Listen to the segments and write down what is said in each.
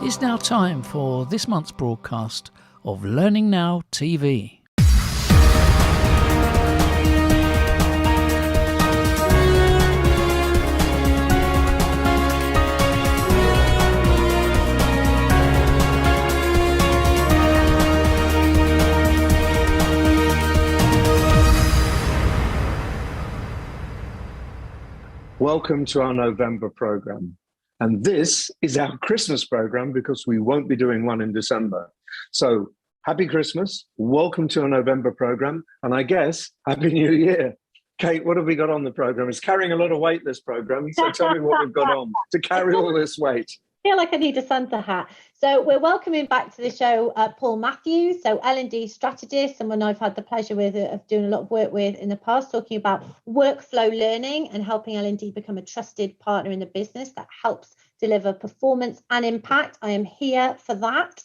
It's now time for this month's broadcast of Learning Now TV. Welcome to our November program. And this is our Christmas program because we won't be doing one in December. So happy Christmas. Welcome to our November program. And I guess Happy New Year. Kate, what have we got on the program? It's carrying a lot of weight, this program. So tell me what we've got on to carry all this weight. I feel like I need a Santa hat. So we're welcoming back to the show Paul Matthews, so L&D strategist, someone I've had the pleasure of doing a lot of work with in the past, talking about workflow learning and helping L&D become a trusted partner in the business that helps deliver performance and impact. I am here for that.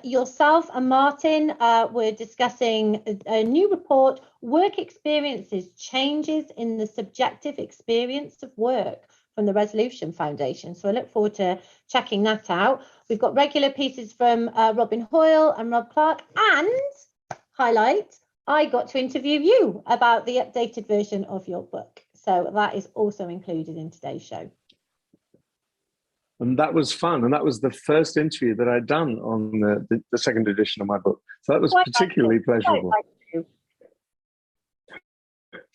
Yourself and Martin were discussing a new report, Work Experiences, Changes in the Subjective Experience of Work, from the Resolution Foundation. So I look forward to checking that out. We've got regular pieces from Robin Hoyle and Rob Clark, and highlight, I got to interview you about the updated version of your book. So that is also included in today's show. And that was fun. And that was the first interview that I'd done on the second edition of my book. So that was particularly pleasurable.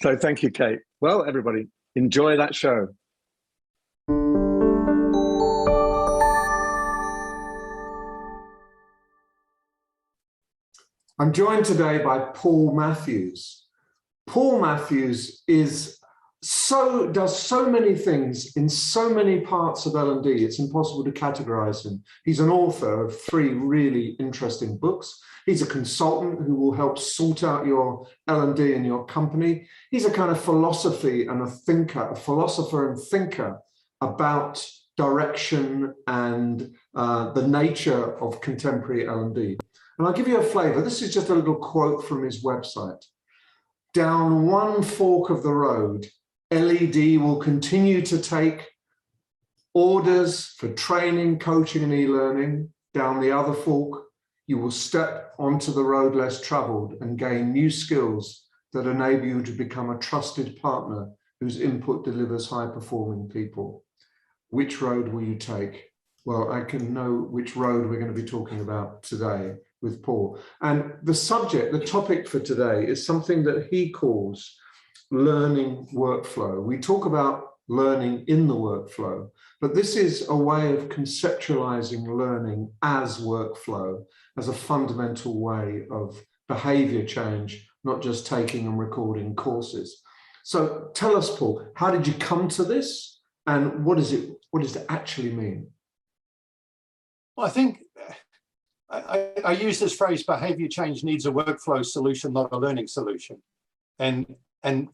So thank you, Kate. Well, everybody, enjoy that show. I'm joined today by Paul Matthews. Paul Matthews does so many things in so many parts of L&D, it's impossible to categorize him. He's an author of 3 really interesting books. He's a consultant who will help sort out your L&D in your company. He's a kind of philosopher and thinker about direction and the nature of contemporary L&D. And I'll give you a flavor. This is just a little quote from his website. Down one fork of the road, LED will continue to take orders for training, coaching, and e-learning. Down the other fork, you will step onto the road less traveled and gain new skills that enable you to become a trusted partner whose input delivers high-performing people. Which road will you take? Well, I can know which road we're going to be talking about today with Paul. And the topic for today is something that he calls learning workflow. We talk about learning in the workflow, but this is a way of conceptualizing learning as workflow, as a fundamental way of behavior change, not just taking and recording courses. So tell us, Paul, how did you come to this? And what does it actually mean? Well, I think I use this phrase, behavior change needs a workflow solution, not a learning solution. And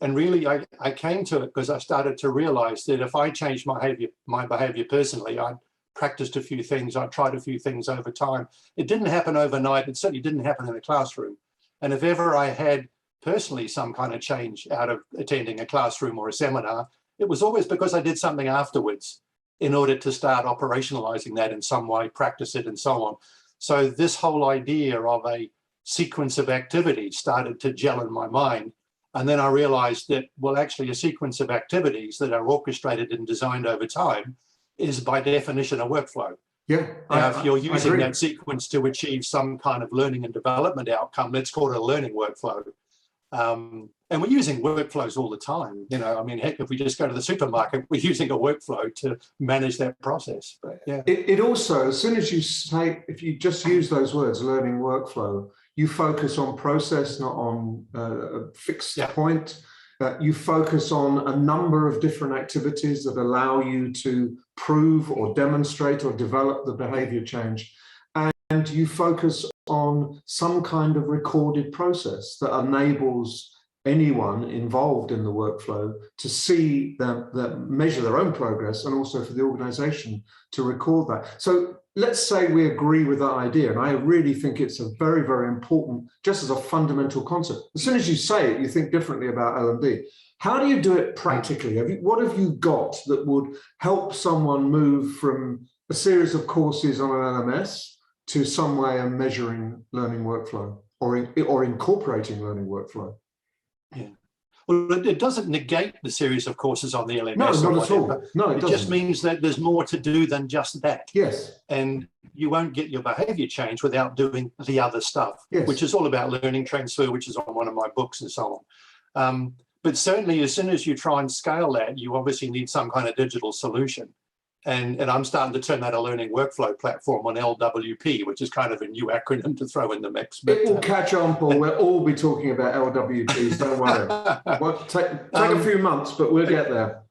really, I came to it because I started to realize that if I changed my behavior personally, I practiced a few things, I tried a few things over time. It didn't happen overnight. It certainly didn't happen in the classroom. And if ever I had personally some kind of change out of attending a classroom or a seminar, it was always because I did something afterwards in order to start operationalizing that in some way, practice it and so on. So this whole idea of a sequence of activities started to gel in my mind. And then I realized that, well, actually a sequence of activities that are orchestrated and designed over time is by definition a workworkflow. Yeah. Now, if you're using that sequence to achieve some kind of learning and development outcome, let's call it a learning workflow. And we're using workflows all the time. You know, I mean, heck, if we just go to the supermarket, we're using a workflow to manage that process. But yeah. It also, as soon as you say, if you just use those words, learning workflow, you focus on process, not on a fixed point. You focus on a number of different activities that allow you to prove or demonstrate or develop the behavior change. And you focus on some kind of recorded process that enables anyone involved in the workflow to see measure their own progress, and also for the organization to record that. So let's say we agree with that idea, and I really think it's a very, very important, just as a fundamental concept. As soon as you say it, you think differently about L&D. How do you do it practically? What have you got that would help someone move from a series of courses on an LMS to some way of measuring learning workflow or incorporating learning workflow. Yeah. Well, it doesn't negate the series of courses on the LMS. No, or not at all. whatever. No, it just means that there's more to do than just that. Yes. And you won't get your behavior change without doing the other stuff, Yes. which is all about learning transfer, which is on one of my books and so on. But certainly, as soon as you try and scale that, you obviously need some kind of digital solution. And I'm starting to turn that a learning workflow platform on LWP, which is kind of a new acronym to throw in the mix. But, it will catch on, Paul. We'll all be talking about LWPs, don't worry. Well, take a few months, but we'll get there.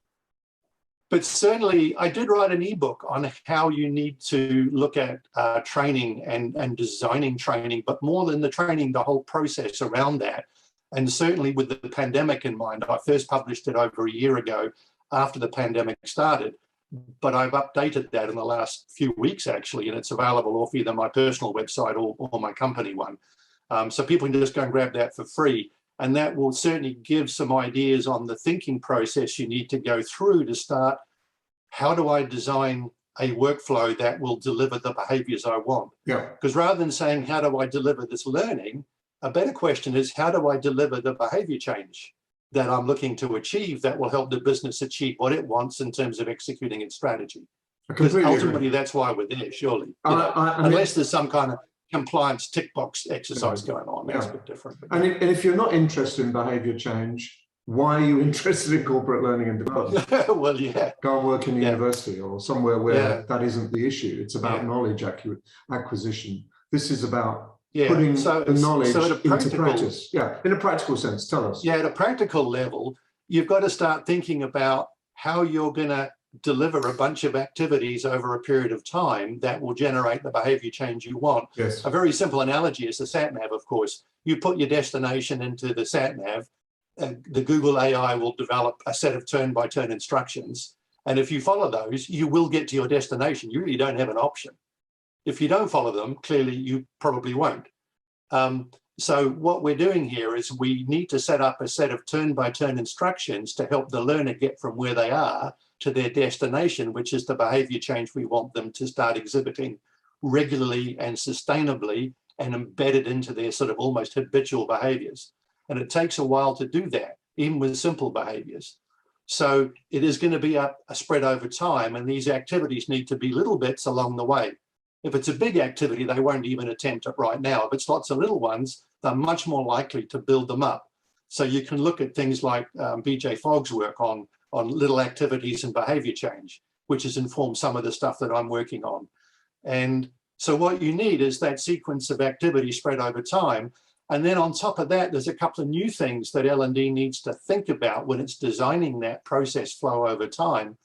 But certainly, I did write an ebook on how you need to look at training and designing training, but more than the training, the whole process around that. And certainly with the pandemic in mind, I first published it over a year ago after the pandemic started. But I've updated that in the last few weeks, actually, and it's available off either my personal website or my company one. So people can just go and grab that for free. And that will certainly give some ideas on the thinking process you need to go through to start. How do I design a workflow that will deliver the behaviors I want? Yeah. Because rather than saying, how do I deliver this learning? A better question is, how do I deliver the behavior change that I'm looking to achieve that will help the business achieve what it wants in terms of executing its strategy? Because ultimately, that's why we're there, surely. Unless there's some kind of compliance tick box exercise going on, that's a bit different. And if you're not interested in behavior change, why are you interested in corporate learning and development? Well, yeah. Go and work in a university or somewhere where that isn't the issue. It's about knowledge acquisition. This is about putting the knowledge into practice. Yeah, in a practical sense. Tell us. Yeah, at a practical level, you've got to start thinking about how you're going to deliver a bunch of activities over a period of time that will generate the behavior change you want. Yes. A very simple analogy is the sat nav, of course. You put your destination into the sat nav, the Google AI will develop a set of turn-by-turn instructions. And if you follow those, you will get to your destination. You really don't have an option. If you don't follow them, clearly you probably won't. So what we're doing here is we need to set up a set of turn-by-turn instructions to help the learner get from where they are to their destination, which is the behavior change we want them to start exhibiting regularly and sustainably and embedded into their sort of almost habitual behaviors. And it takes a while to do that, even with simple behaviors. So it is going to be a spread over time, and these activities need to be little bits along the way. If it's a big activity, they won't even attempt it right now. If it's lots of little ones, they're much more likely to build them up. So you can look at things like BJ Fogg's work on little activities and behavior change, which has informed some of the stuff that I'm working on. And so what you need is that sequence of activity spread over time. And then on top of that, there's a couple of new things that L&D needs to think about when it's designing that process flow over time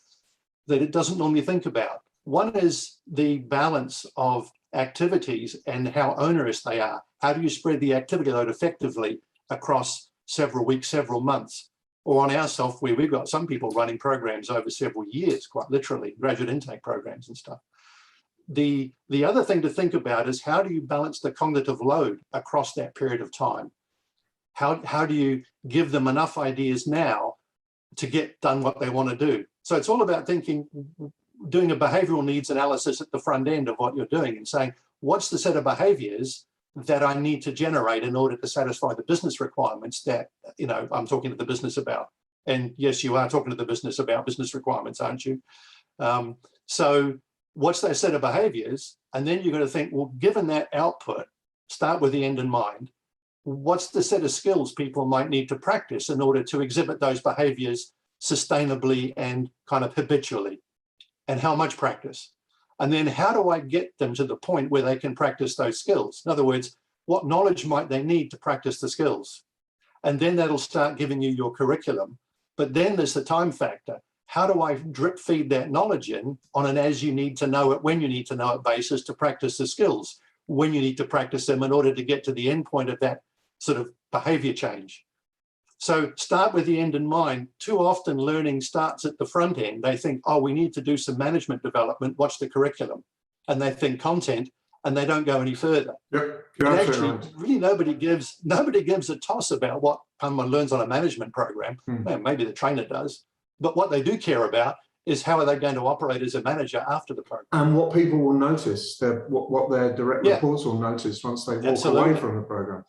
that it doesn't normally think about. One is the balance of activities and how onerous they are. How do you spread the activity load effectively across several weeks, several months? Or on our software, we've got some people running programs over several years, quite literally, graduate intake programs and stuff. The other thing to think about is how do you balance the cognitive load across that period of time? How do you give them enough ideas now to get done what they want to do? So it's all about thinking, doing a behavioral needs analysis at the front end of what you're doing and saying, what's the set of behaviors that I need to generate in order to satisfy the business requirements that, I'm talking to the business about. And yes, you are talking to the business about business requirements, aren't you? So what's that set of behaviors? And then you're going to think, well, given that output, start with the end in mind. What's the set of skills people might need to practice in order to exhibit those behaviors sustainably and kind of habitually? And how much practice? And then how do I get them to the point where they can practice those skills? In other words, what knowledge might they need to practice the skills? And then that'll start giving you your curriculum. But then there's the time factor. How do I drip feed that knowledge in on an as you need to know it, when you need to know it basis to practice the skills, when you need to practice them in order to get to the end point of that sort of behavior change? So start with the end in mind. Too often learning starts at the front end. They think, oh, we need to do some management development. What's the curriculum? And they think content, and they don't go any further. Yep, and actually, really nobody gives a toss about what someone learns on a management program. Well, maybe the trainer does. But what they do care about is how are they going to operate as a manager after the program? And what people will notice, what their direct Yeah. reports will notice once they walk Absolutely. away from the program.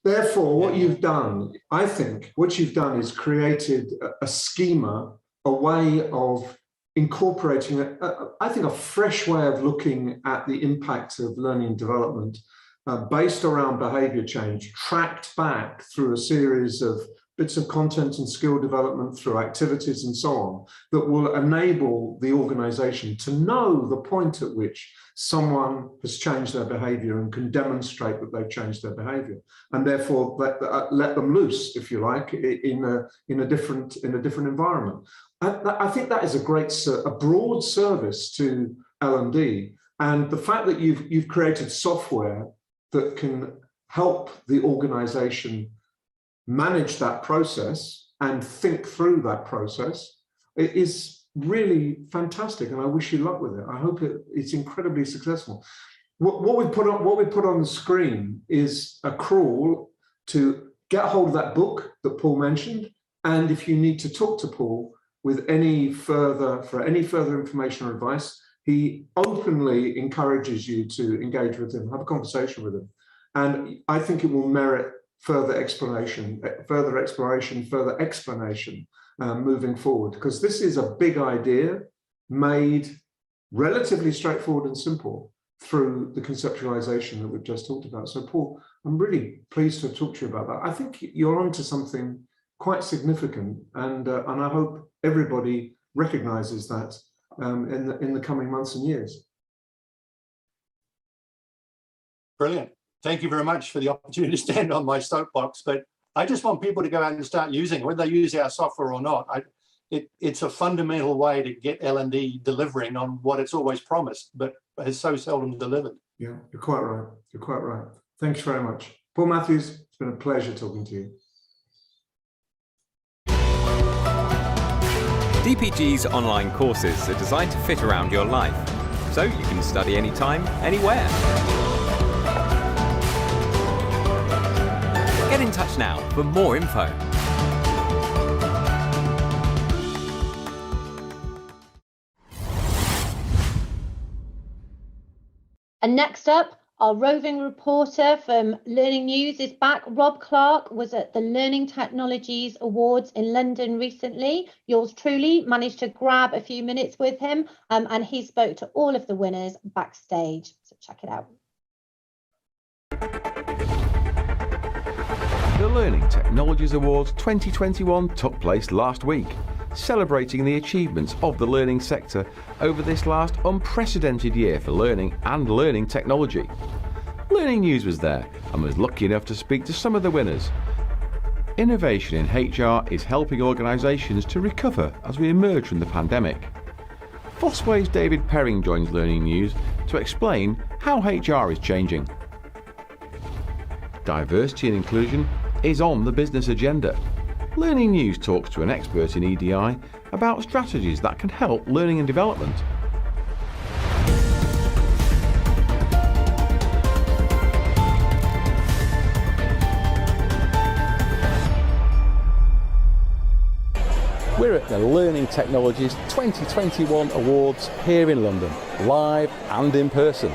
Therefore, what you've done, I think, what you've done is created a schema, a way of incorporating, I think, a fresh way of looking at the impact of learning and development based around behavior change, tracked back through a series of bits of content and skill development through activities and so on, that will enable the organization to know the point at which someone has changed their behavior and can demonstrate that they've changed their behavior, and therefore let them loose, if you like, in a different environment. I think that is a broad service to L&D, and the fact that you've created software that can help the organization manage that process and think through that process, it is really fantastic, and I wish you luck with it. I hope it's incredibly successful. What we put on the screen is a crawl to get hold of that book that Paul mentioned, and if you need to talk to Paul with any further information or advice, he openly encourages you to engage with him, have a conversation with him, and I think it will merit further explanation, moving forward, because this is a big idea made relatively straightforward and simple through the conceptualization that we've just talked about. So Paul, I'm really pleased to talk to you about that. I think you're onto something quite significant, and I hope everybody recognizes that in the coming months and years. Brilliant. Thank you very much for the opportunity to stand on my soapbox, but I just want people to go out and start using it, whether they use our software or not. It's a fundamental way to get L&D delivering on what it's always promised, but has so seldom delivered. Yeah, you're quite right. You're quite right. Thanks very much. Paul Matthews, it's been a pleasure talking to you. DPG's online courses are designed to fit around your life, so you can study anytime, anywhere. Get in touch now for more info. And next up, our roving reporter from Learning News is back. Rob Clark was at the Learning Technologies Awards in London recently. Yours truly managed to grab a few minutes with him, and he spoke to all of the winners backstage. So check it out. The Learning Technologies Awards 2021 took place last week, celebrating the achievements of the learning sector over this last unprecedented year for learning and learning technology. Learning News was there and was lucky enough to speak to some of the winners. Innovation in HR is helping organisations to recover as we emerge from the pandemic. Fosway's David Perring joins Learning News to explain how HR is changing. Diversity and inclusion is on the business agenda. Learning News talks to an expert in EDI about strategies that can help learning and development. We're at the Learning Technologies 2021 Awards here in London, live and in person.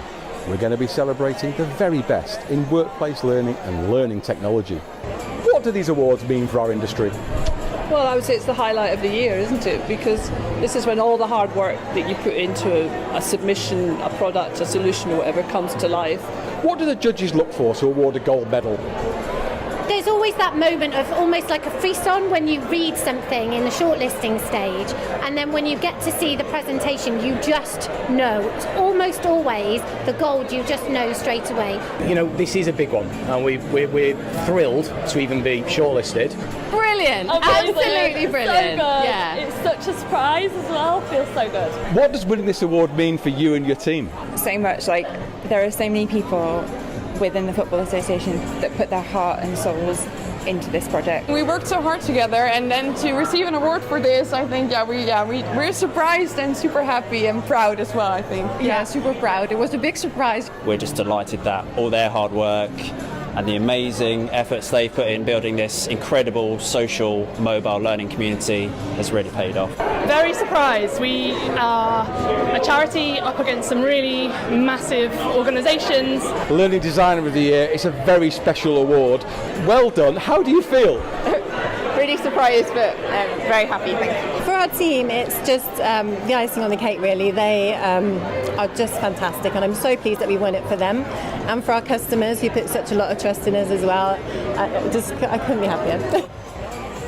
We're going to be celebrating the very best in workplace learning and learning technology. What do these awards mean for our industry? Well, I would say it's the highlight of the year, isn't it? Because this is when all the hard work that you put into a submission, a product, a solution or whatever comes to life. What do the judges look for to award a gold medal? There's always that moment of almost like a frisson when you read something in the shortlisting stage, and then when you get to see the presentation, you just know. It's almost always the gold, you just know straight away. You know, this is a big one, and we're thrilled to even be shortlisted. Brilliant, absolutely brilliant. So good. Yeah, it's such a surprise as well. Feels so good. What does winning this award mean for you and your team? So much. Like, there are so many people within the Football Association that put their heart and souls into this project. We worked so hard together, and then to receive an award for this, I think we're surprised and super happy and proud as well, I think. Yeah, super proud. It was a big surprise. We're just delighted that all their hard work and the amazing efforts they put in building this incredible social mobile learning community has really paid off. Very surprised. We are a charity up against some really massive organisations. Learning Designer of the Year, it's a very special award. Well done. How do you feel? Really surprised, but very happy, thank you. For our team, it's just the icing on the cake, really. They are just fantastic, and I'm so pleased that we won it for them. And for our customers who put such a lot of trust in us as well, I couldn't be happier.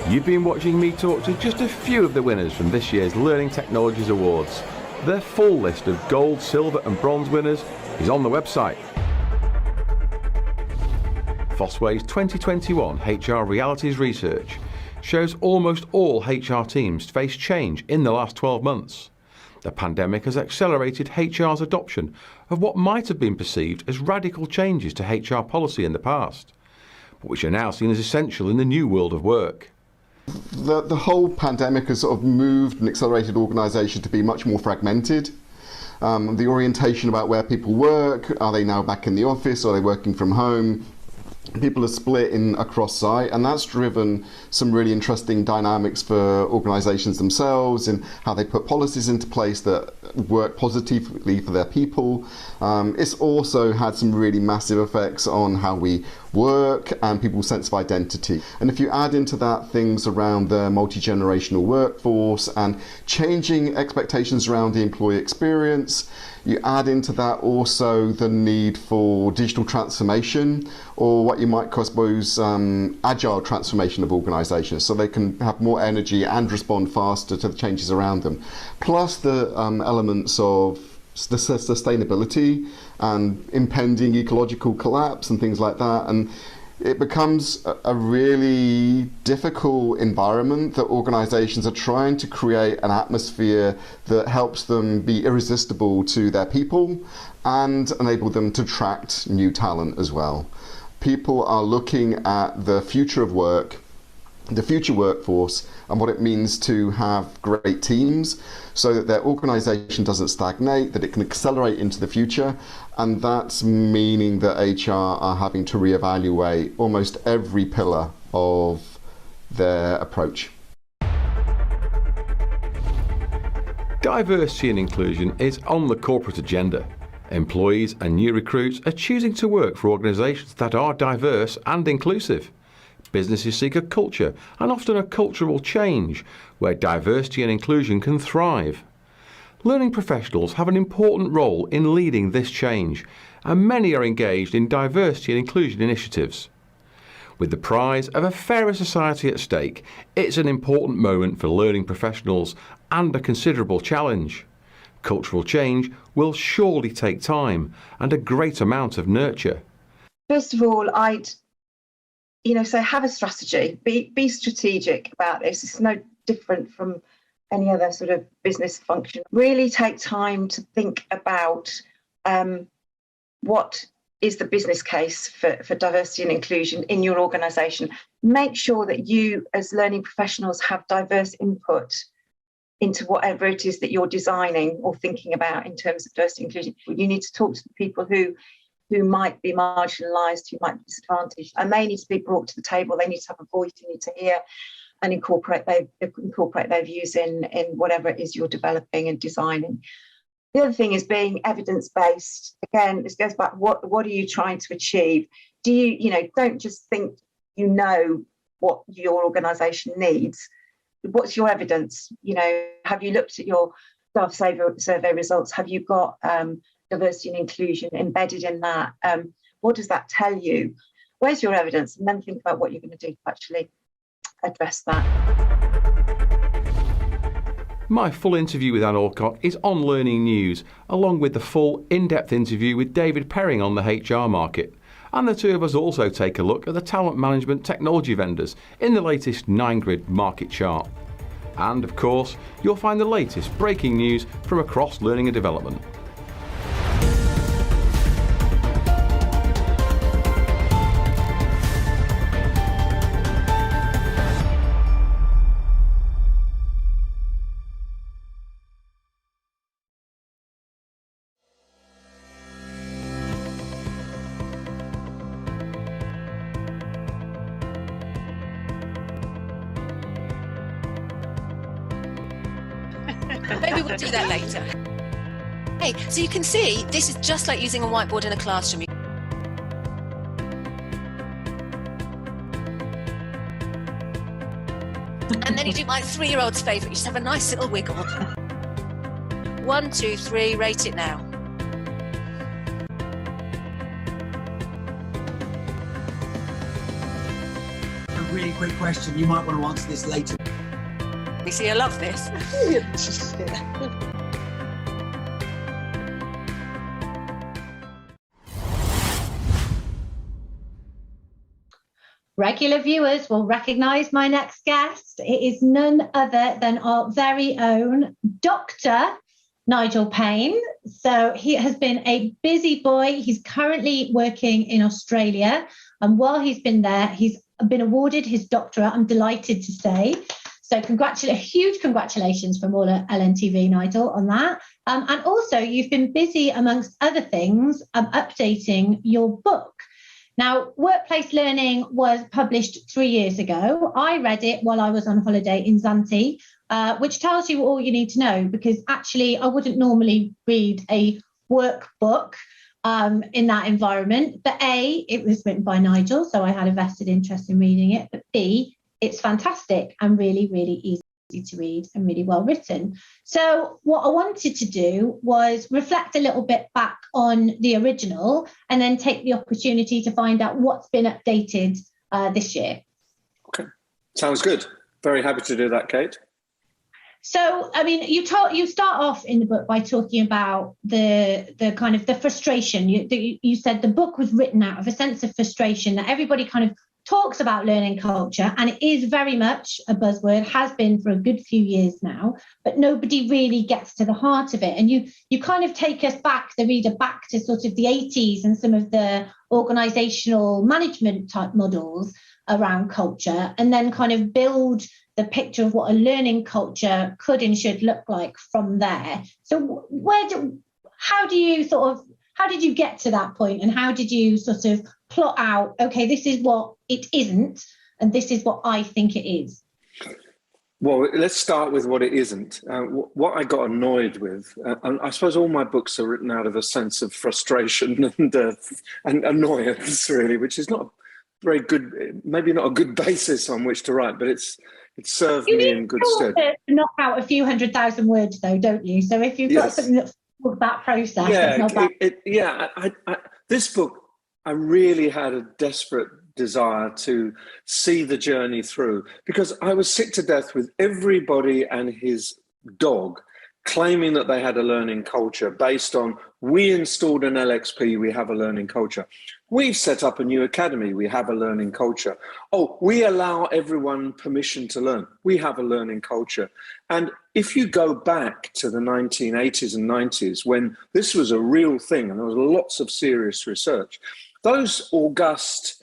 You've been watching me talk to just a few of the winners from this year's Learning Technologies Awards. Their full list of gold, silver and bronze winners is on the website. Fosway's 2021 HR Realities Research shows almost all HR teams face change in the last 12 months. The pandemic has accelerated HR's adoption of what might have been perceived as radical changes to HR policy in the past, but which are now seen as essential in the new world of work. The whole pandemic has sort of moved and accelerated organisations to be much more fragmented. The orientation about where people work, are they now back in the office, are they working from home? People are split in across site, and that's driven some really interesting dynamics for organisations themselves and how they put policies into place that work positively for their people. It's also had some really massive effects on how we work and people's sense of identity. And if you add into that things around the multi-generational workforce and changing expectations around the employee experience, you add into that also the need for digital transformation, or what you might call, I suppose, agile transformation of organisations, so they can have more energy and respond faster to the changes around them. Plus the elements of the sustainability and impending ecological collapse and things like that. And it becomes a really difficult environment that organisations are trying to create an atmosphere that helps them be irresistible to their people and enable them to attract new talent as well. People are looking at the future of work, the future workforce, and what it means to have great teams so that their organisation doesn't stagnate, that it can accelerate into the future. And that's meaning that HR are having to reevaluate almost every pillar of their approach. Diversity and inclusion is on the corporate agenda. Employees and new recruits are choosing to work for organisations that are diverse and inclusive. Businesses seek a culture, and often a cultural change, where diversity and inclusion can thrive. Learning professionals have an important role in leading this change, and many are engaged in diversity and inclusion initiatives. With the prize of a fairer society at stake, it's an important moment for learning professionals and a considerable challenge. Cultural change will surely take time and a great amount of nurture. First of all, so have a strategy, be strategic about this. It's no different from any other sort of business function. Really take time to think about what is the business case for diversity and inclusion in your organisation. Make sure that you as learning professionals have diverse input into whatever it is that you're designing or thinking about in terms of diversity and inclusion. You need to talk to the people who might be marginalised, who might be disadvantaged, and they need to be brought to the table. They need to have a voice, you need to hear and incorporate their views in whatever it is you're developing and designing. The other thing is being evidence-based. Again, this goes back, what are you trying to achieve? Don't just think you know what your organisation needs. What's your evidence? Have you looked at your staff survey results? Have you got diversity and inclusion embedded in that? What does that tell you? Where's your evidence? And then think about what you're going to do to actually address that. My full interview with Anne Alcott is on Learning News, along with the full in-depth interview with David Perring on the HR market. And the two of us also take a look at the talent management technology vendors in the latest 9-grid market chart. And of course, you'll find the latest breaking news from across learning and development. Maybe we'll do that later. Hey, so you can see this is just like using a whiteboard in a classroom. And then you do my 3-year-old's favourite, you just have a nice little wiggle. 1, 2, 3, rate it now. A really quick question, you might want to answer this later. You see, I love this. Regular viewers will recognise my next guest. It is none other than our very own Dr. Nigel Payne. So he has been a busy boy. He's currently working in Australia. And while he's been there, he's been awarded his doctorate, I'm delighted to say. So huge congratulations from all at LNTV, Nigel, on that. And also, you've been busy, amongst other things, updating your book. Now, Workplace Learning was published 3 years ago. I read it while I was on holiday in Zante, which tells you all you need to know, because actually I wouldn't normally read a workbook in that environment. But A, it was written by Nigel, so I had a vested interest in reading it. But B, it's fantastic and really, really easy to read and really well written. So what I wanted to do was reflect a little bit back on the original and then take the opportunity to find out what's been updated this year. Okay, sounds good. Very happy to do that, Kate. So, I mean, you start off in the book by talking about the kind of the frustration. You said the book was written out of a sense of frustration that everybody kind of talks about learning culture, and it is very much a buzzword, has been for a good few years now, but nobody really gets to the heart of it. And you kind of take us back, the reader, back to sort of the 80s and some of the organizational management type models around culture, and then kind of build the picture of what a learning culture could and should look like from there. So how did you get to that point, and how did you sort of plot out, okay, this is what it isn't, and this is what I think it is? Well, let's start with what it isn't. What I got annoyed with, and I suppose all my books are written out of a sense of frustration and annoyance, really, which is not very good, maybe not a good basis on which to write, but it served me in good stead. You need to knock out a few 100,000 words, though, don't you? So if you've got something that's that process, this book, I really had a desperate desire to see the journey through, because I was sick to death with everybody and his dog claiming that they had a learning culture based on, we installed an LXP, we have a learning culture. We've set up a new academy, we have a learning culture. Oh, we allow everyone permission to learn, we have a learning culture. And if you go back to the 1980s and 90s, when this was a real thing and there was lots of serious research, those august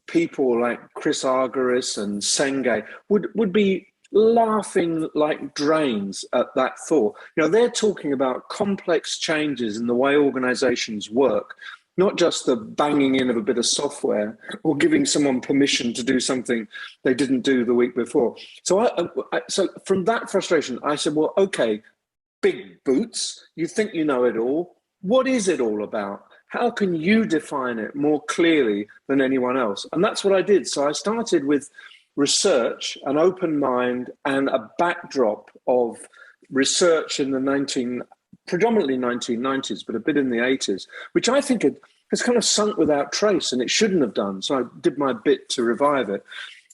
people like Chris Argyris and Senge would be laughing like drains at that thought. You know, they're talking about complex changes in the way organizations work, not just the banging in of a bit of software or giving someone permission to do something they didn't do the week before. So so from that frustration, I said, well, okay, big boots, you think you know it all. What is it all about? How can you define it more clearly than anyone else? And that's what I did. So I started with research, an open mind, and a backdrop of research in the predominantly 1990s, but a bit in the 80s, which I think has kind of sunk without trace, and it shouldn't have done. So I did my bit to revive it.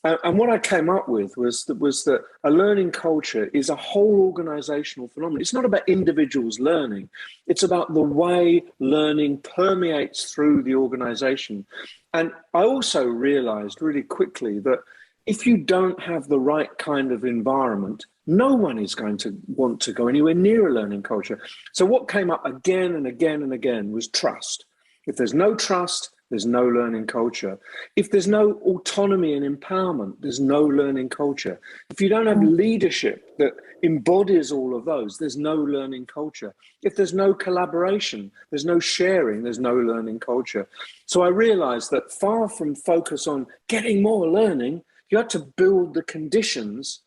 And what I came up with was that a learning culture is a whole organizational phenomenon. It's not about individuals learning. It's about the way learning permeates through the organization. And I also realized really quickly that if you don't have the right kind of environment, no one is going to want to go anywhere near a learning culture. So what came up again and again and again was trust. If there's no trust, there's no learning culture. If there's no autonomy and empowerment, there's no learning culture. If you don't have leadership that embodies all of those, there's no learning culture. If there's no collaboration, there's no sharing, there's no learning culture. So I realized that far from focus on getting more learning, you had to build the conditions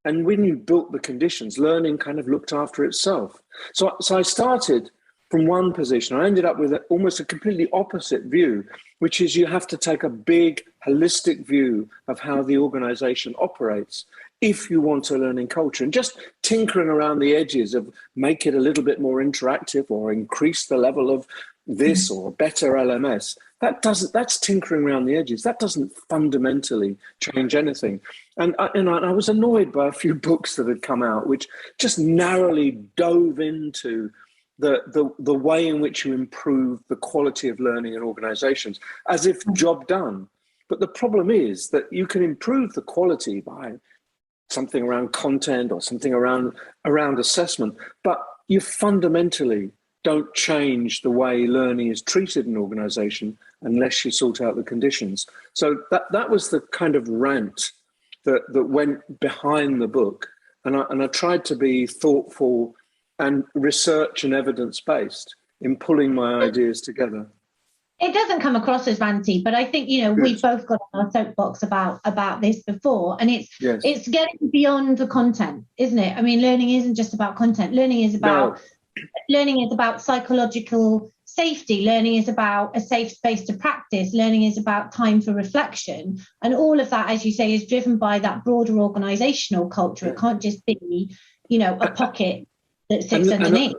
And when you built the conditions, learning kind of looked after itself. So I started from one position. I ended up with almost a completely opposite view, which is you have to take a big holistic view of how the organization operates if you want a learning culture. And just tinkering around the edges of make it a little bit more interactive or increase the level of this or better LMS, that's tinkering around the edges. That doesn't fundamentally change anything. And I was annoyed by a few books that had come out, which just narrowly dove into the way in which you improve the quality of learning in organizations, as if job done. But the problem is that you can improve the quality by something around content or something around assessment, but you fundamentally don't change the way learning is treated in an organization unless you sort out the conditions. So that was the kind of rant that went behind the book. And I tried to be thoughtful and research and evidence-based in pulling my ideas together. It doesn't come across as ranty, but I think, we've both got our soapbox about this before, and it's getting beyond the content, isn't it? I mean, learning isn't just about content. Learning is about psychological safety. Learning is about a safe space to practice. Learning is about time for reflection. And all of that, as you say, is driven by that broader organizational culture. It can't just be, a pocket that sits underneath.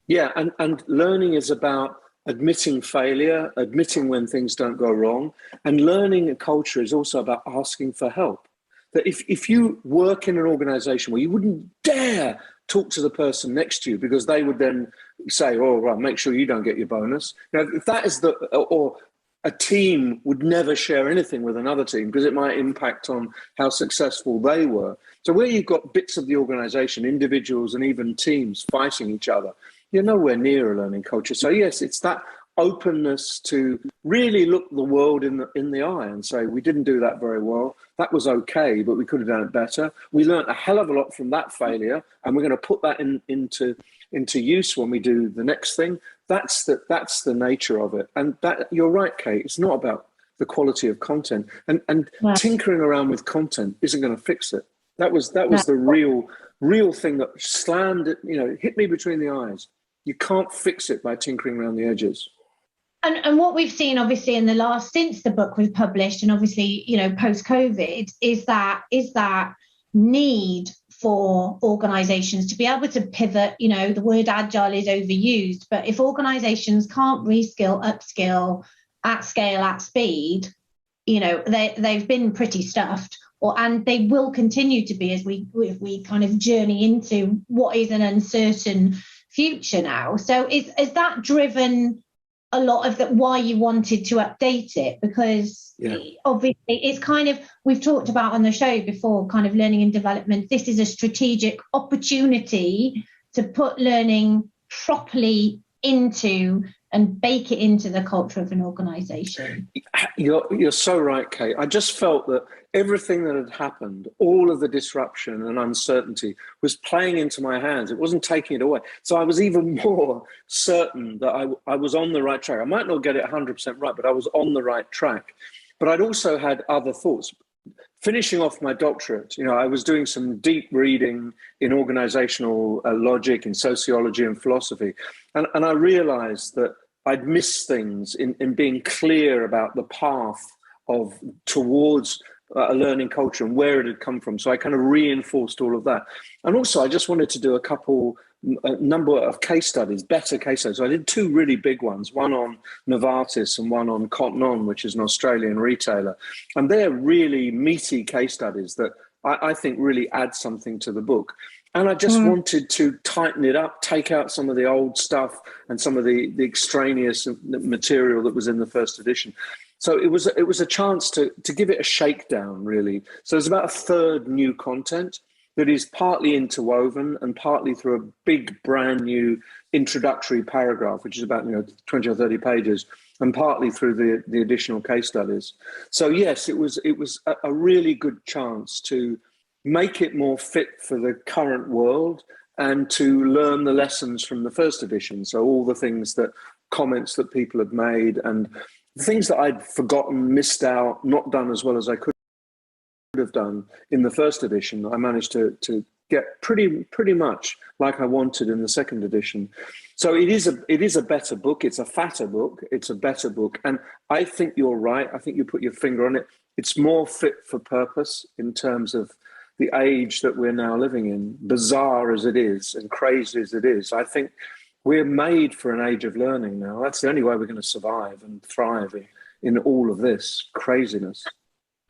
And learning is about admitting failure, admitting when things don't go wrong. And learning and culture is also about asking for help. That if you work in an organization where you wouldn't dare talk to the person next to you because they would then say, oh, well, make sure you don't get your bonus. Now, if that is or a team would never share anything with another team because it might impact on how successful they were. So where you've got bits of the organization, individuals and even teams fighting each other, you're nowhere near a learning culture. So yes, it's that openness to really look the world in the eye and say, we didn't do that very well. That was okay, but we could have done it better. We learned a hell of a lot from that failure, and we're going to put that into use when we do the next thing. That's the nature of it. And that, you're right, Kate, it's not about the quality of content. And tinkering around with content isn't going to fix it. That was the real thing that slammed it, hit me between the eyes. You can't fix it by tinkering around the edges. And what we've seen, obviously, since the book was published, and obviously, post-COVID, is that need for organizations to be able to pivot. The word agile is overused, but if organizations can't reskill, upskill at scale, at speed, they've been pretty stuffed, and they will continue to be as we kind of journey into what is an uncertain future now. So is that driven a lot of that why you wanted to update it? Because obviously it's kind of, we've talked about on the show before, kind of learning and development. This is a strategic opportunity to put learning properly into and bake it into the culture of an organization. You're so right, Kate. I just felt that everything that had happened, all of the disruption and uncertainty was playing into my hands. It wasn't taking it away. So I was even more certain that I was on the right track. I might not get it 100% right, but I was on the right track. But I'd also had other thoughts. Finishing off my doctorate, I was doing some deep reading in organizational logic, in sociology and philosophy. And I realized that I'd missed things in being clear about the path towards a learning culture and where it had come from. So I kind of reinforced all of that. And also I just wanted to do a number of case studies, better case studies. So I did two really big ones, one on Novartis and one on Cotton On, which is an Australian retailer. And they're really meaty case studies that I think really add something to the book. And I just wanted to tighten it up, take out some of the old stuff and some of the extraneous material that was in the first edition. So it was a chance to give it a shakedown, really. So there's about a third new content that is partly interwoven and partly through a big brand new introductory paragraph, which is about 20 or 30 pages, and partly through the additional case studies. So yes, it was a really good chance to make it more fit for the current world and to learn the lessons from the first edition. So all the comments that people had made and things that I'd forgotten, missed out, not done as well as I could. have done in the first edition, I managed to get pretty much like I wanted in the second edition. So it is a better book. It's a fatter book. It's a better book. And I think you're right. I think you put your finger on it. It's more fit for purpose in terms of the age that we're now living in, bizarre as it is and crazy as it is. I think we're made for an age of learning now. That's the only way we're going to survive and thrive in all of this craziness.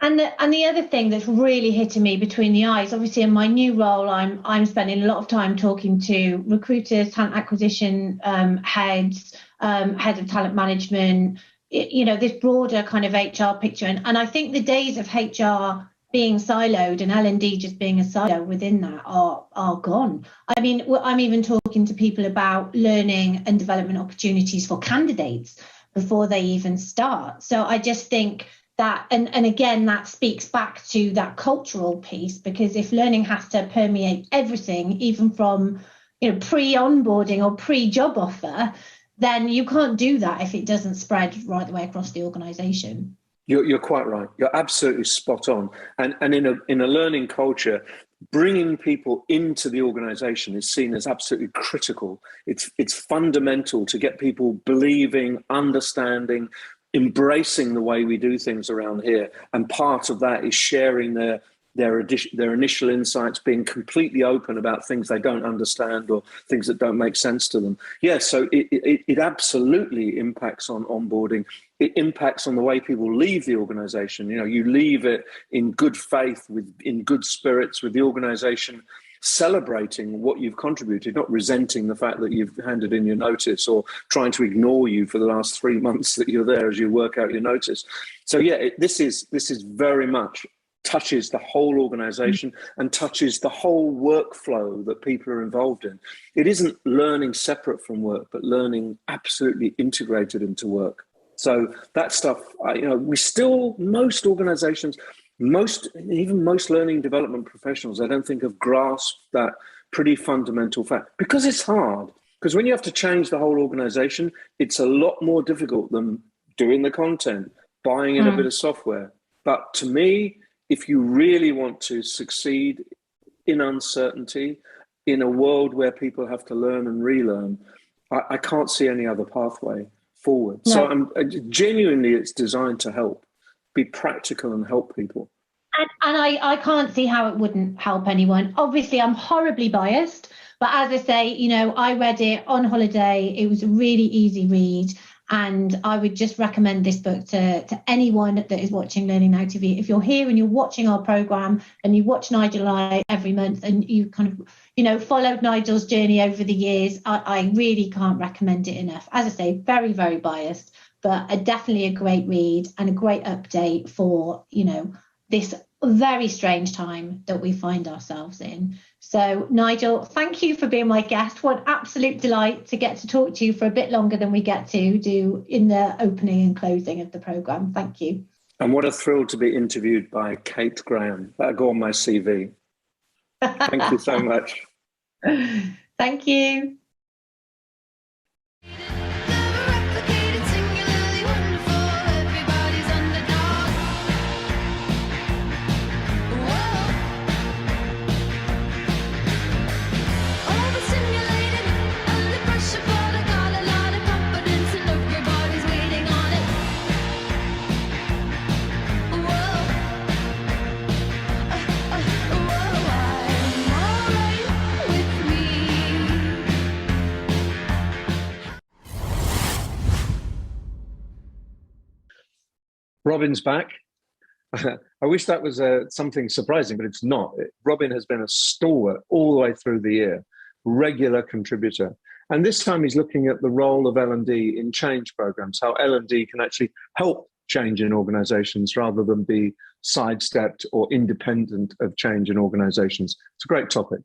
And the other thing that's really hitting me between the eyes, obviously in my new role, I'm spending a lot of time talking to recruiters, talent acquisition heads, heads of talent management, this broader kind of HR picture. And I think the days of HR being siloed and L&D just being a silo within that are gone. I mean, I'm even talking to people about learning and development opportunities for candidates before they even start. So I just think that, and again, that speaks back to that cultural piece, because if learning has to permeate everything, even from pre-onboarding or pre-job offer, then you can't do that if it doesn't spread right the way across the organisation. You're quite right. You're absolutely spot on. And in a learning culture, bringing people into the organisation is seen as absolutely critical. It's fundamental to get people believing, understanding, embracing the way we do things around here. And part of that is sharing their initial insights, being completely open about things they don't understand or things that don't make sense to them. Yeah, so it absolutely impacts on onboarding. It impacts on the way people leave the organisation. You leave it in good faith, in good spirits, with the organisation celebrating what you've contributed, not resenting the fact that you've handed in your notice or trying to ignore you for the last 3 months that you're there as you work out your notice. So yeah, this is very much touches the whole organisation and touches the whole workflow that people are involved in. It isn't learning separate from work, but learning absolutely integrated into work. So that stuff, most organisations, most learning development professionals, I don't think have grasped that pretty fundamental fact, because it's hard. Because when you have to change the whole organisation, it's a lot more difficult than doing the content, buying in a bit of software. But to me, if you really want to succeed in uncertainty, in a world where people have to learn and relearn, I can't see any other pathway forward. No. So genuinely, it's designed to help, be practical and help people. And I can't see how it wouldn't help anyone. Obviously, I'm horribly biased, but as I say, I read it on holiday. It was a really easy read. And I would just recommend this book to anyone that is watching Learning Now TV. If you're here and you're watching our programme and you watch Nigel and I every month and you kind of, followed Nigel's journey over the years, I really can't recommend it enough. As I say, very, very biased, but definitely a great read and a great update for, this very strange time that we find ourselves in. So, Nigel, thank you for being my guest. What an absolute delight to get to talk to you for a bit longer than we get to do in the opening and closing of the programme. Thank you. And what a thrill to be interviewed by Kate Graham. That'll go on my CV. Thank you so much. Thank you. Robin's back. I wish that was something surprising, but it's not. Robin has been a stalwart all the way through the year, regular contributor. And this time he's looking at the role of L&D in change programs, how L&D can actually help change in organizations rather than be sidestepped or independent of change in organizations. It's a great topic.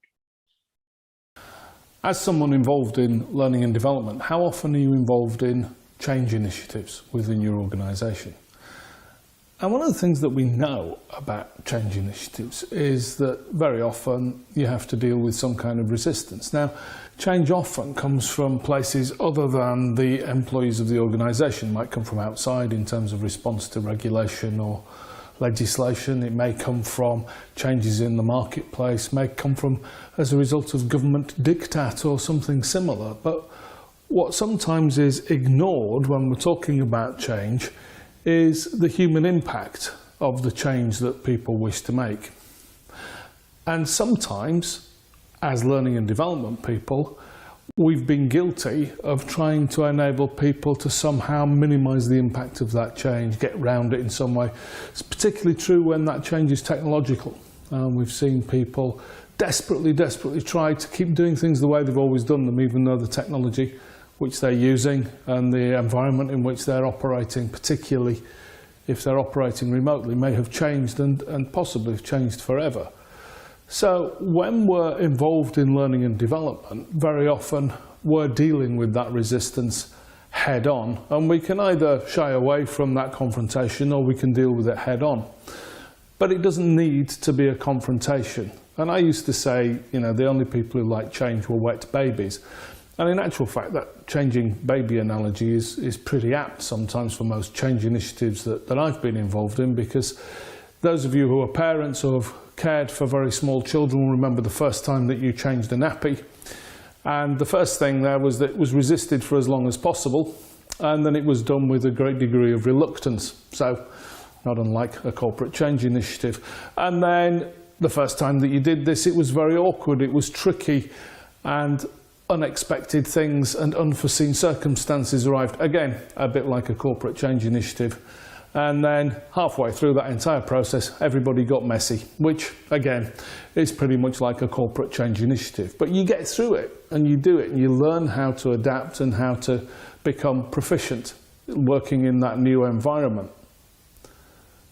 As someone involved in learning and development, how often are you involved in change initiatives within your organisation? And one of the things that we know about change initiatives is that very often you have to deal with some kind of resistance. Now, change often comes from places other than the employees of the organisation. It might come from outside in terms of response to regulation or legislation, it may come from changes in the marketplace, may come from as a result of government diktat or something similar. But what sometimes is ignored when we're talking about change is the human impact of the change that people wish to make. And sometimes, as learning and development people, we've been guilty of trying to enable people to somehow minimise the impact of that change, get round it in some way. It's particularly true when that change is technological. We've seen people desperately try to keep doing things the way they've always done them, even though the technology which they're using and the environment in which they're operating, particularly if they're operating remotely, may have changed and possibly have changed forever. So when we're involved in learning and development, very often we're dealing with that resistance head on, and we can either shy away from that confrontation or we can deal with it head on. But it doesn't need to be a confrontation. And I used to say, you know, the only people who like change were wet babies. And in actual fact, that changing baby analogy is pretty apt sometimes for most change initiatives that I've been involved in, because those of you who are parents or have cared for very small children will remember the first time that you changed a nappy. And the first thing there was that it was resisted for as long as possible, and then it was done with a great degree of reluctance. So, not unlike a corporate change initiative. And then the first time that you did this, it was very awkward, it was tricky, and unexpected things and unforeseen circumstances arrived. Again, a bit like a corporate change initiative. And then halfway through that entire process, everybody got messy, which again is pretty much like a corporate change initiative. But you get through it and you do it and you learn how to adapt and how to become proficient working in that new environment.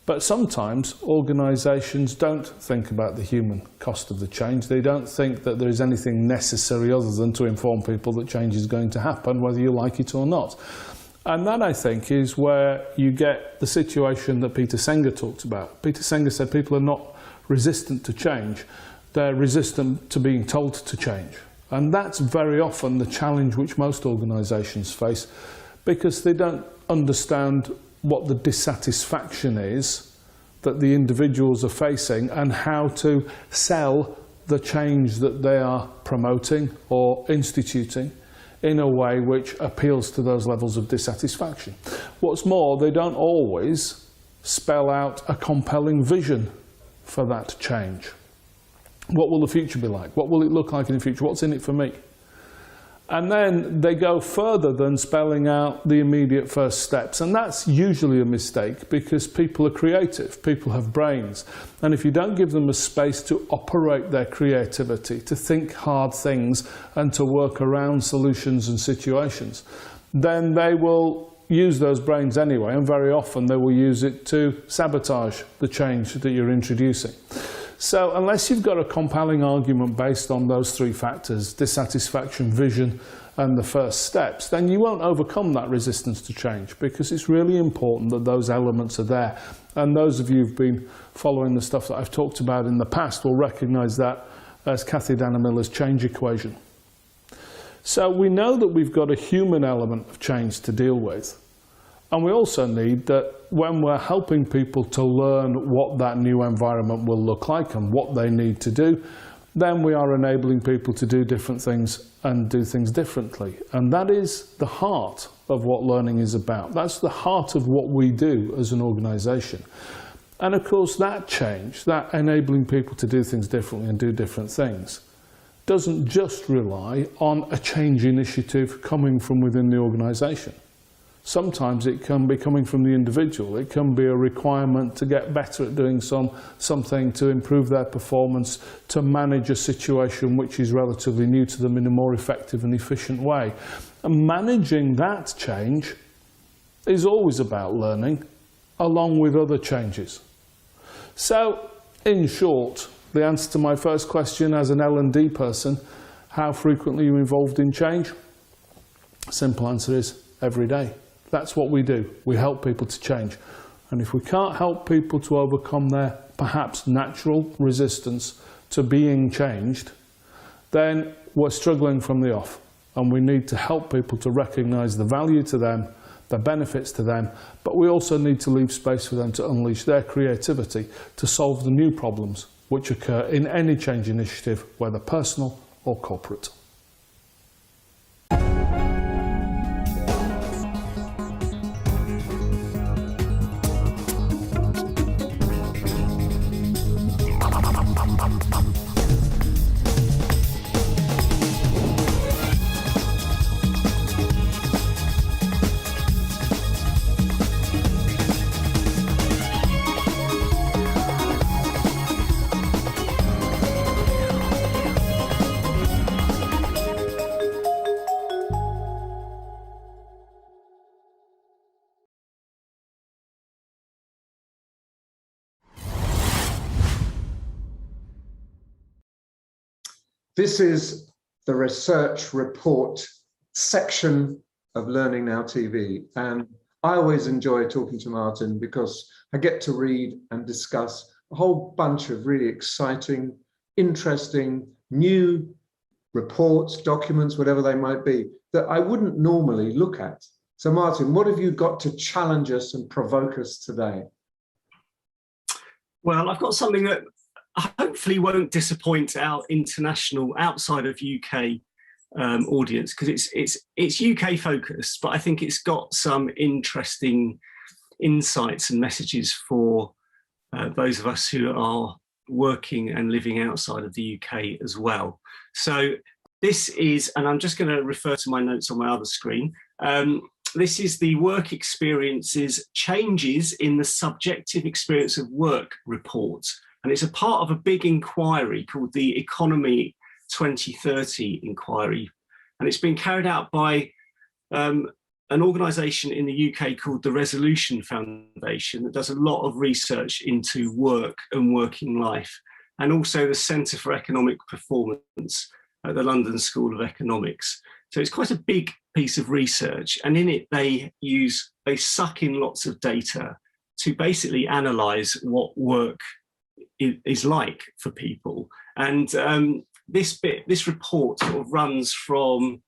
But sometimes organisations don't think about the human cost of the change. They don't think that there is anything necessary other than to inform people that change is going to happen, whether you like it or not. And that, I think, is where you get the situation that Peter Singer talked about. Peter Singer said people are not resistant to change, they're resistant to being told to change. And that's very often the challenge which most organisations face, because they don't understand what the dissatisfaction is that the individuals are facing and how to sell the change that they are promoting or instituting in a way which appeals to those levels of dissatisfaction. What's more, they don't always spell out a compelling vision for that change. What will the future be like? What will it look like in the future? What's in it for me? And then they go further than spelling out the immediate first steps. And that's usually a mistake, because people are creative, people have brains. And if you don't give them a space to operate their creativity, to think hard things and to work around solutions and situations, then they will use those brains anyway, and very often they will use it to sabotage the change that you're introducing. So unless you've got a compelling argument based on those three factors, dissatisfaction, vision, and the first steps, then you won't overcome that resistance to change, because it's really important that those elements are there. And those of you who've been following the stuff that I've talked about in the past will recognise that as Cathy Dana Miller's change equation. So we know that we've got a human element of change to deal with. And we also need that when we're helping people to learn what that new environment will look like and what they need to do, then we are enabling people to do different things and do things differently. And that is the heart of what learning is about. That's the heart of what we do as an organisation. And of course that change, that enabling people to do things differently and do different things, doesn't just rely on a change initiative coming from within the organisation. Sometimes it can be coming from the individual. It can be a requirement to get better at doing something to improve their performance, to manage a situation which is relatively new to them in a more effective and efficient way. And managing that change is always about learning, along with other changes. So, in short, the answer to my first question as an L&D person, how frequently are you involved in change? Simple answer is every day. That's what we do. We help people to change. And if we can't help people to overcome their perhaps natural resistance to being changed, then we're struggling from the off. And we need to help people to recognise the value to them the benefits to them, but we also need to leave space for them to unleash their creativity to solve the new problems which occur in any change initiative, whether personal or corporate. This is the research report section of Learning Now TV. And I always enjoy talking to Martin because I get to read and discuss a whole bunch of really exciting, interesting, new reports, documents, whatever they might be, that I wouldn't normally look at. So Martin, what have you got to challenge us and provoke us today? Well, I've got something that hopefully won't disappoint our international, outside of UK audience, because it's UK focused, but I think it's got some interesting insights and messages for those of us who are working and living outside of the UK as well. So this is, and I'm just going to refer to my notes on my other screen. This is the Work Experiences Changes in the Subjective Experience of Work report. And it's a part of a big inquiry called the Economy 2030 inquiry. And it's been carried out by an organisation in the UK called the Resolution Foundation that does a lot of research into work and working life, and also the Centre for Economic Performance at the London School of Economics. So it's quite a big piece of research, and in it they suck in lots of data to basically analyse what work is like for people. And this report sort of runs from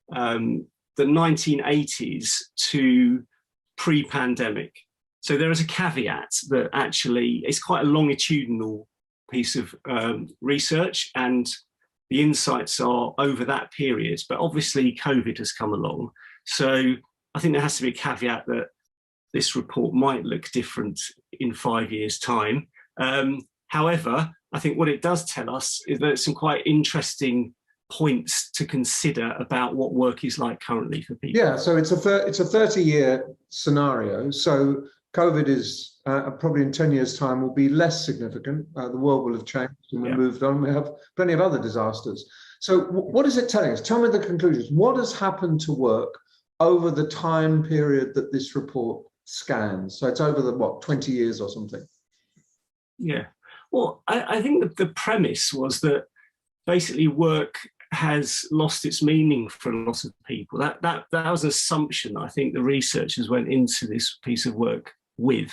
the 1980s to pre-pandemic. So there is a caveat that actually it's quite a longitudinal piece of research, and the insights are over that period. But obviously COVID has come along. So I think there has to be a caveat that this report might look different in 5 years' time. However, I think what it does tell us is that some quite interesting points to consider about what work is like currently for people. Yeah, so it's a 30-year scenario. So COVID is probably in 10 years' time will be less significant. The world will have changed and we've moved on. We have plenty of other disasters. So what is it telling us? Tell me the conclusions. What has happened to work over the time period that this report scans? So it's over the, 20 years or something? Yeah. Well, I think the premise was that basically work has lost its meaning for a lot of people. That was an assumption I think the researchers went into this piece of work with.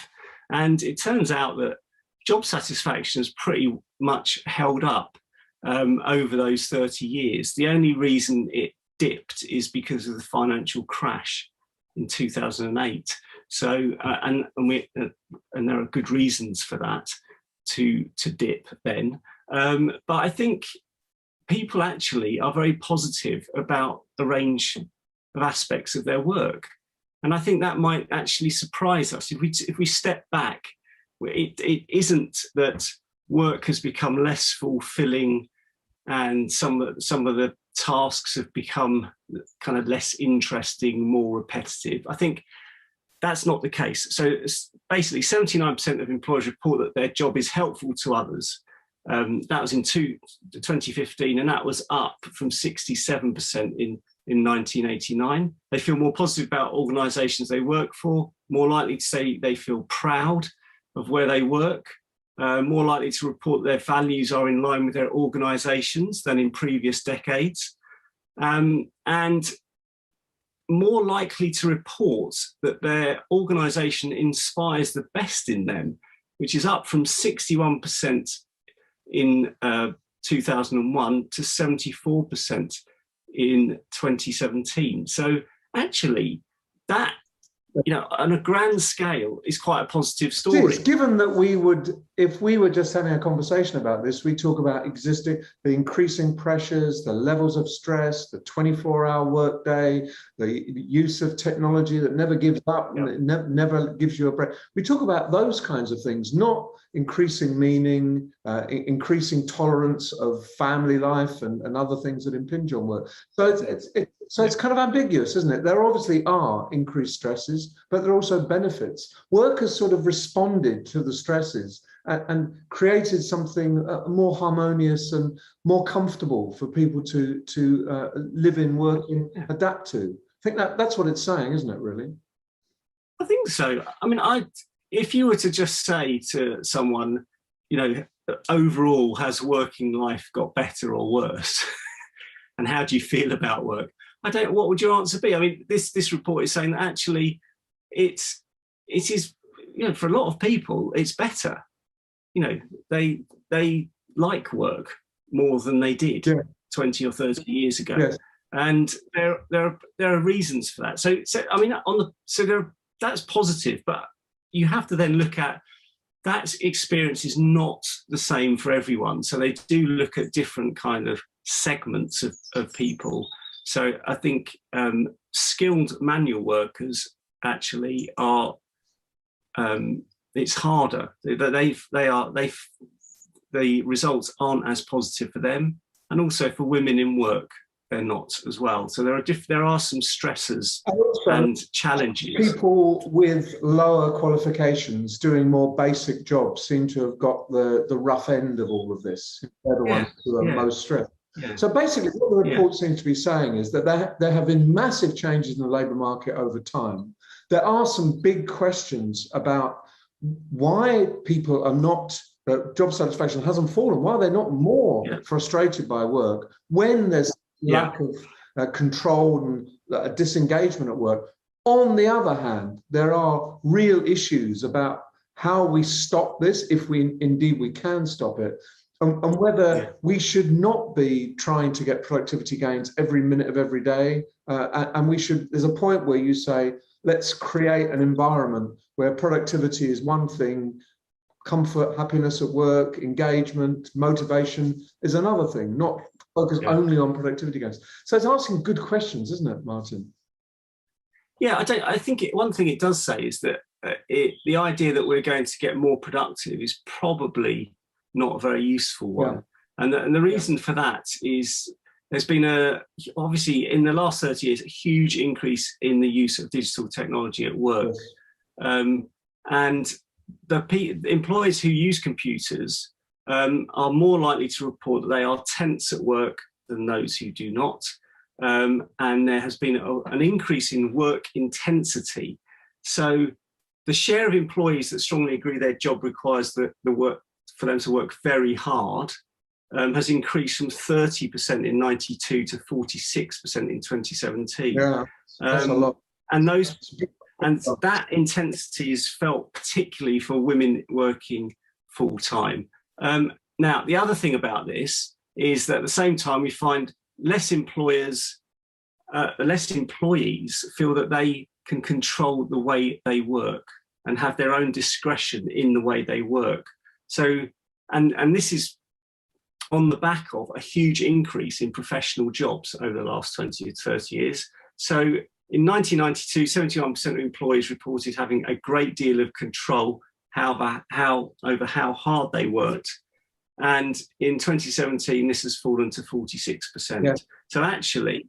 And it turns out that job satisfaction has pretty much held up over those 30 years. The only reason it dipped is because of the financial crash in 2008. So, and there are good reasons for that to dip then. But I think people actually are very positive about a range of aspects of their work. And I think that might actually surprise us. If we step back, it isn't that work has become less fulfilling and some of the tasks have become kind of less interesting, more repetitive. I think that's not the case. So basically 79% of employers report that their job is helpful to others. That was in 2015, and that was up from 67% in 1989. They feel more positive about organisations they work for, more likely to say they feel proud of where they work, more likely to report their values are in line with their organisations than in previous decades, and more likely to report that their organisation inspires the best in them, which is up from 61% in 2001 to 74% in 2017. So actually, that you know, on a grand scale, is quite a positive story. Given that if we were just having a conversation about this, we talk about the increasing pressures, the levels of stress, the 24-hour workday, the use of technology that never gives up, and never gives you a break. We talk about those kinds of things, not increasing meaning, increasing tolerance of family life and other things that impinge on work. So it's kind of ambiguous, isn't it? There obviously are increased stresses, but there are also benefits. Work has sort of responded to the stresses and created something more harmonious and more comfortable for people to live in, work in, adapt to. I think that's what it's saying, isn't it, really? I think so. I mean, if you were to just say to someone, you know, overall, has working life got better or worse? And how do you feel about work? What would your answer be? I mean, this report is saying that actually it is, you know, for a lot of people, it's better. You know, they like work more than they did 20 or 30 years ago. Yes. And there are reasons for that. So I mean, that's positive, but you have to then look at that experience is not the same for everyone. So they do look at different kind of segments of people. So I think skilled manual workers actually are, it's harder. The results aren't as positive for them, and also for women in work, they're not as well. So there are some stresses and challenges. People with lower qualifications doing more basic jobs seem to have got the rough end of all of this. They're the ones who are most stressed. Yeah. So basically what the report seems to be saying is that there have been massive changes in the labour market over time. There are some big questions about why people are not, job satisfaction hasn't fallen, why they're not more frustrated by work when there's lack of control and disengagement at work. On the other hand, there are real issues about how we stop this, if we can stop it. And whether we should not be trying to get productivity gains every minute of every day. And there's a point where you say, let's create an environment where productivity is one thing, comfort, happiness at work, engagement, motivation is another thing, not focus only on productivity gains. So it's asking good questions, isn't it, Martin? Yeah, I think one thing it does say is that the idea that we're going to get more productive is probably not a very useful one. And the reason for that is there's been obviously in the last 30 years, a huge increase in the use of digital technology at work. And the employers who use computers are more likely to report that they are tense at work than those who do not. And there has been an increase in work intensity. So the share of employees that strongly agree their job requires the work for them to work very hard has increased from 30% in 92 to 46% in 2017. Yeah, that's a lot. And that intensity is felt particularly for women working full time. Now, the other thing about this is that at the same time, we find less employees feel that they can control the way they work and have their own discretion in the way they work. So, and this is on the back of a huge increase in professional jobs over the last 20 to 30 years. So in 1992, 71% of employees reported having a great deal of control over how hard they worked. And in 2017, this has fallen to 46%. Yeah. So actually,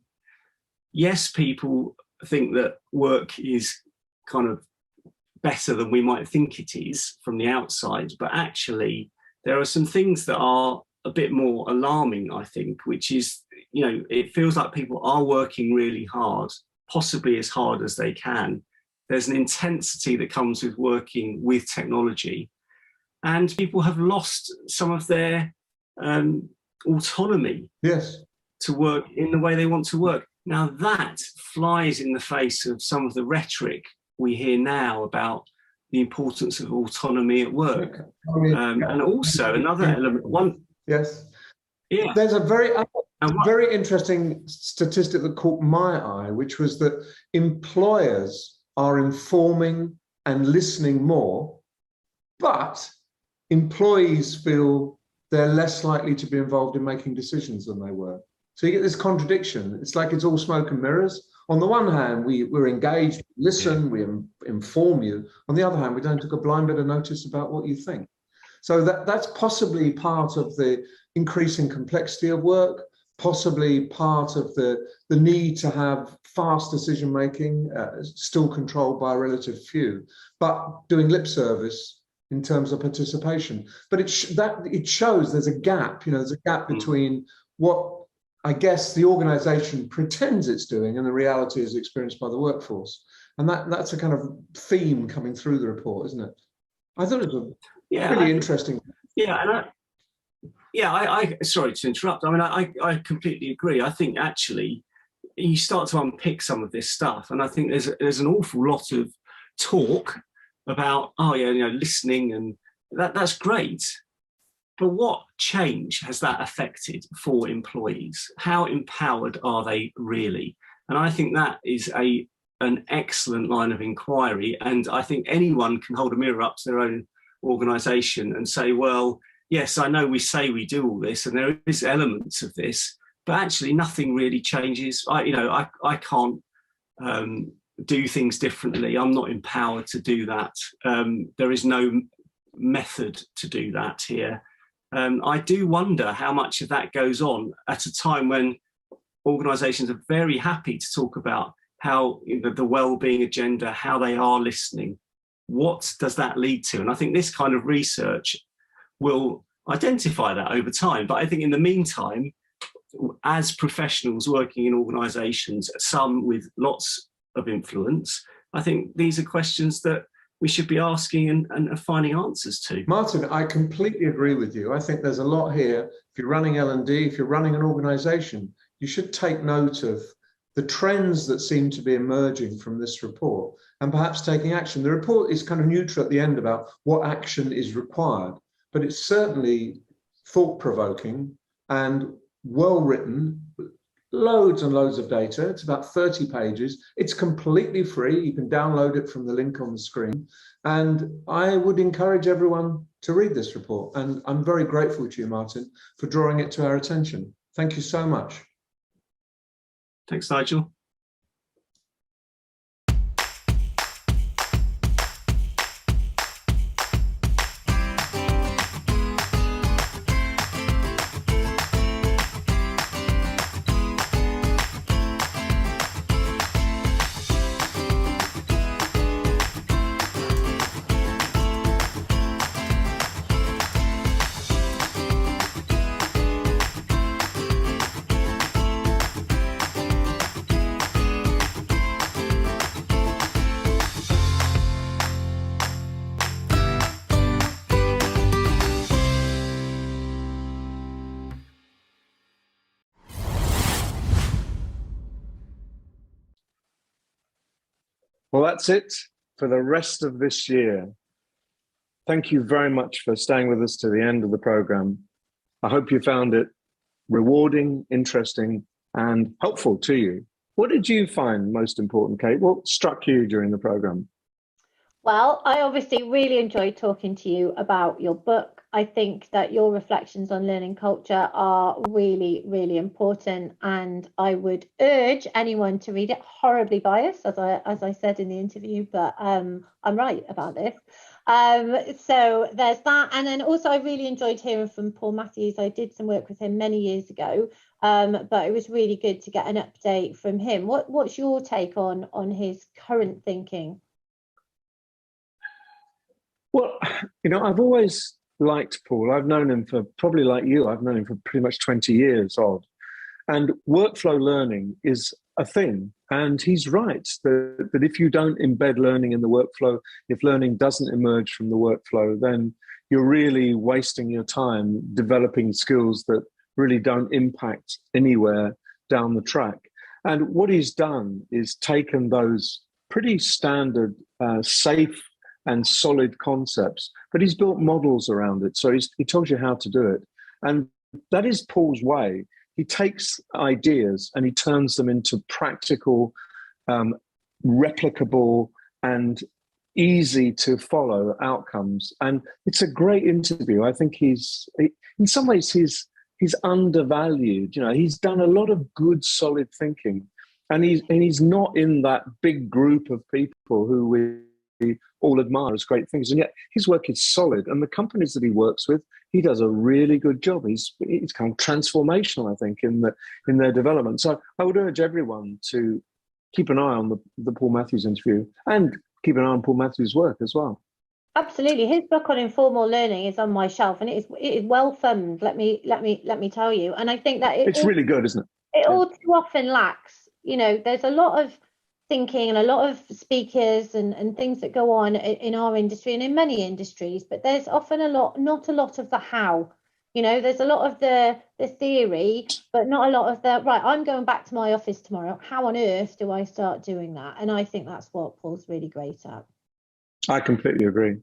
yes, people think that work is kind of better than we might think it is from the outside, but actually there are some things that are a bit more alarming, I think, which is, you know, it feels like people are working really hard, possibly as hard as they can. There's an intensity that comes with working with technology, and people have lost some of their autonomy to work in the way they want to work. Now that flies in the face of some of the rhetoric we hear now about the importance of autonomy at work. And also another element, there's a very interesting statistic that caught my eye, which was that employers are informing and listening more, but employees feel they're less likely to be involved in making decisions than they were. So you get this contradiction. It's like it's all smoke and mirrors. On the one hand, we're engaged, listen, we inform you. On the other hand, we don't take a blind bit of notice about what you think. So that's possibly part of the increasing complexity of work, possibly part of the need to have fast decision-making, still controlled by a relative few, but doing lip service in terms of participation. But it shows there's a gap, there's a gap between what I guess the organization pretends it's doing and the reality is experienced by the workforce. And that's a kind of theme coming through the report, isn't it? I thought it was really interesting. Yeah, and I sorry to interrupt. I mean, I completely agree. I think actually you start to unpick some of this stuff, and I think there's an awful lot of talk about listening, and that's great. But what change has that affected for employees? How empowered are they really? And I think that is an excellent line of inquiry. And I think anyone can hold a mirror up to their own organisation and say, well, yes, I know we say we do all this, and there is elements of this, but actually nothing really changes. I can't do things differently. I'm not empowered to do that. There is no method to do that here. I do wonder how much of that goes on at a time when organisations are very happy to talk about how the well-being agenda, how they are listening. What does that lead to? And I think this kind of research will identify that over time. But I think in the meantime, as professionals working in organisations, some with lots of influence, I think these are questions that we should be asking and finding answers to. Martin, I completely agree with you. I think there's a lot here. If you're running L&D, if you're running an organisation, you should take note of the trends that seem to be emerging from this report and perhaps taking action. The report is kind of neutral at the end about what action is required, but it's certainly thought-provoking and well-written, loads and loads of data. It's about 30 pages. It's completely free. You can download it from the link on the screen. And I would encourage everyone to read this report. And I'm very grateful to you, Martin, for drawing it to our attention. Thank you so much. Thanks, Nigel. Well, that's it for the rest of this year. Thank you very much for staying with us to the end of the program. I hope you found it rewarding, interesting, and helpful to you. What did you find most important, Kate? What struck you during the program? Well, I obviously really enjoyed talking to you about your book. I think that your reflections on learning culture are really, really important, and I would urge anyone to read it. Horribly biased, as I said in the interview, but I'm right about this. So there's that, and then also I really enjoyed hearing from Paul Matthews. I did some work with him many years ago, but it was really good to get an update from him. What's your take on his current thinking? Well, I've always liked Paul. I've known him for, probably like you, I've known him for pretty much 20 years odd. And workflow learning is a thing. And he's right that if you don't embed learning in the workflow, if learning doesn't emerge from the workflow, then you're really wasting your time developing skills that really don't impact anywhere down the track. And what he's done is taken those pretty standard, safe and solid concepts, but he's built models around it. So he tells you how to do it. And that is Paul's way. He takes ideas and he turns them into practical, replicable, and easy to follow outcomes. And it's a great interview. I think in some ways, he's undervalued. You know, he's done a lot of good, solid thinking, and he's not in that big group of people who we all admire as great things. And yet his work is solid, and the companies that he works with, he does a really good job. He's kind of transformational, I think, in their development. So I would urge everyone to keep an eye on the Paul Matthews interview, and keep an eye on Paul Matthews' work as well. Absolutely, his book on informal learning is on my shelf, and it is well thumbed. Let me tell you. And I think that it's really good, isn't it? It all too often lacks. You know, there's a lot of thinking and a lot of speakers and things that go on in our industry and in many industries, but there's often not a lot of the how. You know, there's a lot of the theory, but not a lot of the, right, I'm going back to my office tomorrow. How on earth do I start doing that? And I think that's what Paul's really great at. I completely agree.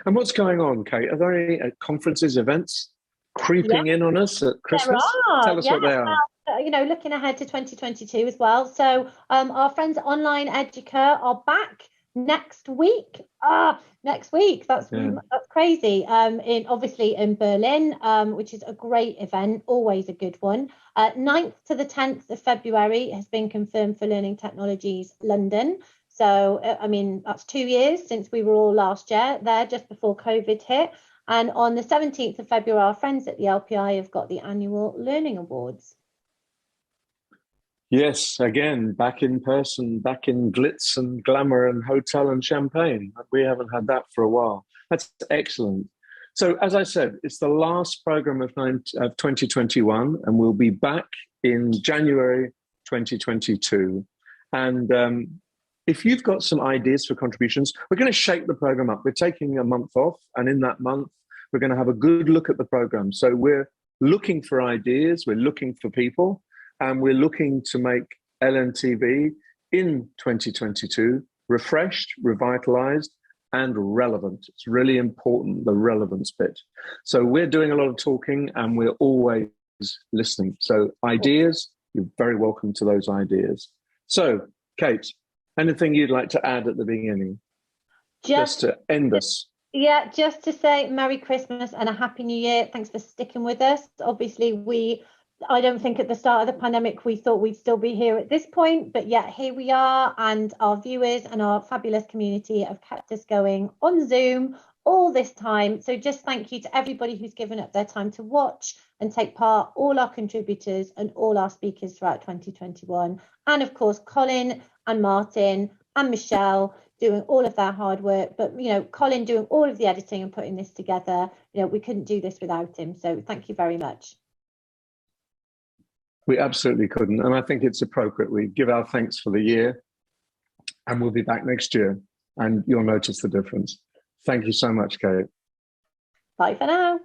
And what's going on, Kate? Are there any conferences, events creeping in on us at Christmas? Tell us what they are. Well, you know, looking ahead to 2022 as well. So our friends at Online Educa are back next week. Next week. That's crazy. Obviously in Berlin, which is a great event, always a good one. 9th to the 10th of February has been confirmed for Learning Technologies London. So, I mean, that's 2 years since we were all last year there, just before COVID hit. And on the 17th of February, our friends at the LPI have got the annual Learning Awards. Yes, again, back in person, back in glitz and glamour and hotel and champagne. We haven't had that for a while. That's excellent. So, as I said, it's the last program of 2021, and we'll be back in January 2022. And if you've got some ideas for contributions, we're going to shake the program up. We're taking a month off, and in that month, we're going to have a good look at the program. So we're looking for ideas, we're looking for people, and we're looking to make LNTV in 2022 refreshed, revitalized, and relevant. It's really important, the relevance bit. So we're doing a lot of talking, and we're always listening. So ideas, you're very welcome to those ideas. So, Kate, anything you'd like to add at the beginning? Just to end us. Yeah, just to say Merry Christmas and a Happy New Year. Thanks for sticking with us. Obviously, I don't think at the start of the pandemic we thought we'd still be here at this point, but yet here we are, and our viewers and our fabulous community have kept us going on Zoom all this time. So just thank you to everybody who's given up their time to watch and take part, all our contributors and all our speakers throughout 2021. And of course, Colin and Martin and Michelle doing all of their hard work. But, you know, Colin doing all of the editing and putting this together. You know, we couldn't do this without him. So thank you very much. We absolutely couldn't. And I think it's appropriate we give our thanks for the year, and we'll be back next year, and you'll notice the difference. Thank you so much, Kate. Bye for now.